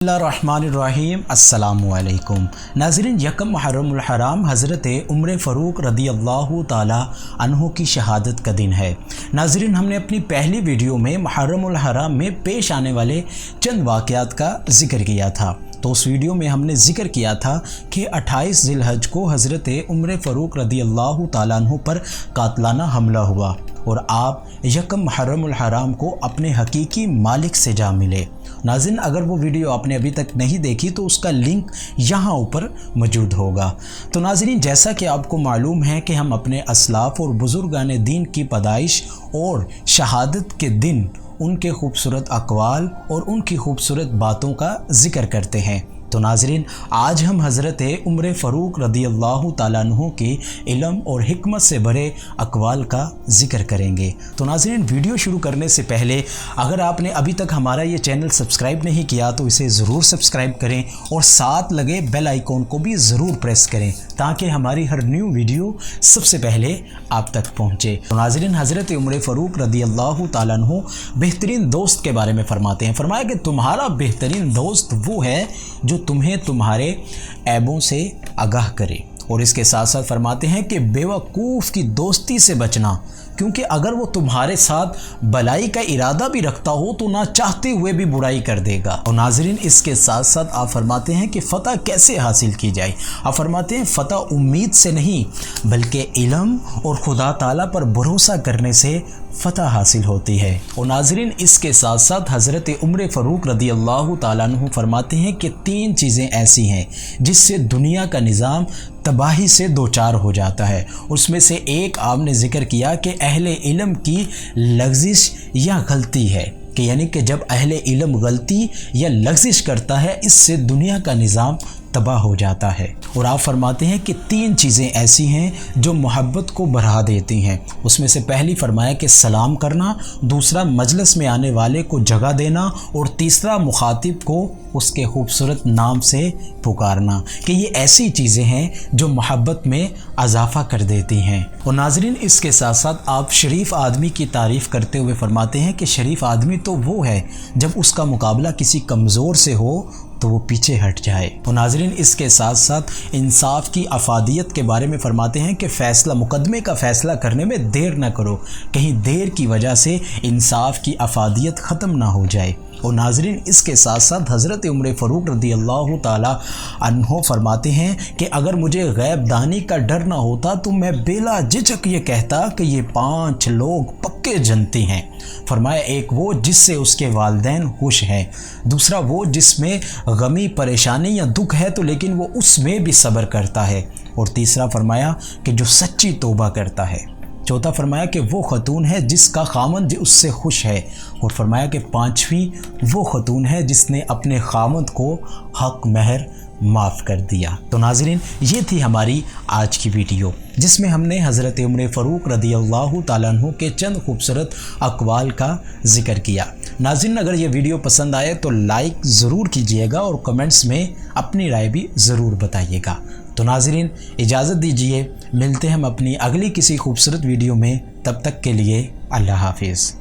बिस्मिल्लाहिर्रहमानिर्रहीम अस्सलामुअलैकुम। नाज़रीन, यकम मुहर्रमुल हराम हज़रत उमर फ़ारूक रदी अल्लाह ताला अन्हु की शहादत का दिन है। नाज़रीन, हमने अपनी पहली वीडियो में मुहर्रमुल हराम में पेश आने वाले चंद वाक़यात का ज़िक्र किया था। तो उस वीडियो में हमने ज़िक्र किया था कि 28 ज़िलहज को हज़रत उमर फ़ारूक रदी अल्लाह ताला अन्हु पर कातलाना हमला हुआ और आप यकम मुहर्रमुल हराम को अपने हकीकी मालिक से जा मिले। नाज़रीन, अगर वो वीडियो आपने अभी तक नहीं देखी तो उसका लिंक यहाँ ऊपर मौजूद होगा। तो नाज़रीन, जैसा कि आपको मालूम है कि हम अपने असलाफ़ और बुज़ुर्गान दीन की पैदाइश और शहादत के दिन उनके खूबसूरत अक़वाल और उनकी खूबसूरत बातों का ज़िक्र करते हैं। तो नाज़रीन, आज हम हज़रत उमर फ़ारूक रदी अल्लाह ताला अन्हु के इल्म और हिकमत से भरे अक़वाल का ज़िक्र करेंगे। तो नाज़रीन, वीडियो शुरू करने से पहले अगर आपने अभी तक हमारा ये चैनल सब्सक्राइब नहीं किया तो इसे ज़रूर सब्सक्राइब करें और साथ लगे बेल आइकॉन को भी ज़रूर प्रेस करें ताकि हमारी हर न्यू वीडियो सबसे पहले आप तक पहुँचे। तो नाज़रीन, हज़रत उमर फ़ारूक रदी अल्लाह ताला अन्हु बेहतरीन दोस्त के बारे में फ़रमाते हैं। फ़रमाया कि तुम्हारा बेहतरीन दोस्त वो है जो तुम्हें तुम्हारे ऐबों से आगाह करे। और इसके साथ साथ फरमाते हैं कि बेवकूफ़ की दोस्ती से बचना, क्योंकि अगर वो तुम्हारे साथ भलाई का इरादा भी रखता हो तो ना चाहते हुए भी बुराई कर देगा। और नाज़रीन, इसके साथ साथ आप फरमाते हैं कि फ़तह कैसे हासिल की जाए। आप फरमाते हैं फ़तह उम्मीद से नहीं बल्कि इल्म और खुदा ताला पर भरोसा करने से फ़तह हासिल होती है। और नाज़रीन, इसके साथ साथ हज़रत उमर फ़ारूक रदी अल्लाह ताला अन्हु फरमाते हैं कि 3 चीज़ें ऐसी हैं जिससे दुनिया का निज़ाम तबाही से दो चार हो जाता है। उसमें से एक आपने ज़िक्र किया कि अहले इल्म की लग़ज़िश या गलती है, कि यानी कि जब अहले इल्म गलती या लग़ज़िश करता है इससे दुनिया का निज़ाम तबाह हो जाता है। और आप फरमाते हैं कि 3 चीज़ें ऐसी हैं जो मोहब्बत को बढ़ा देती हैं। उसमें से पहली फरमाया कि सलाम करना, दूसरा मजलिस में आने वाले को जगह देना और तीसरा मुखातिब को उसके खूबसूरत नाम से पुकारना, कि ये ऐसी चीज़ें हैं जो मोहब्बत में इजाफ़ा कर देती हैं। और नाज़रीन, इसके साथ साथ आप शरीफ आदमी की तारीफ़ करते हुए फरमाते हैं कि शरीफ आदमी तो वो है जब उसका मुकाबला किसी कमज़ोर से हो तो वो पीछे हट जाए। और नाज़रीन, इसके साथ साथ इंसाफ की अफादियत के बारे में फ़रमाते हैं कि फ़ैसला मुकदमे का फ़ैसला करने में देर न करो, कहीं देर की वजह से इंसाफ की अफादियत ख़त्म ना हो जाए। और नाज़रीन, इसके साथ साथ हज़रत उमर फ़ारूक रदी अल्लाह ताला अन्हु फरमाते हैं कि अगर मुझे गैब दानी का डर ना होता तो मैं बेला झिझक ये कहता कि ये 5 लोग पक्के जन्नती हैं। फरमाया, एक वो जिससे उसके वालिदैन खुश हैं, दूसरा वो जिसमें गमी परेशानी या दुख है तो लेकिन वो उसमें भी सब्र करता है, और तीसरा फरमाया कि जो सच्ची तौबा करता है। चौथा फरमाया कि वो खतून है जिसका खामद उससे खुश है, और फरमाया कि 5वीं वो खतून है जिसने अपने खामद को हक महर माफ़ कर दिया। तो नाज़रीन, ये थी हमारी आज की वीडियो जिसमें हमने हज़रत उमर फ़ारूक रदी अल्लाह ताला अन्हु के चंद खूबसूरत अक़वाल का ज़िक्र किया। नाज़रीन, अगर ये वीडियो पसंद आए तो लाइक ज़रूर कीजिएगा और कमेंट्स में अपनी राय भी ज़रूर बताइएगा। तो नाज़रीन, इजाज़त दीजिए, मिलते हैं हम अपनी अगली किसी खूबसूरत वीडियो में। तब तक के लिए अल्लाह हाफ़िज़।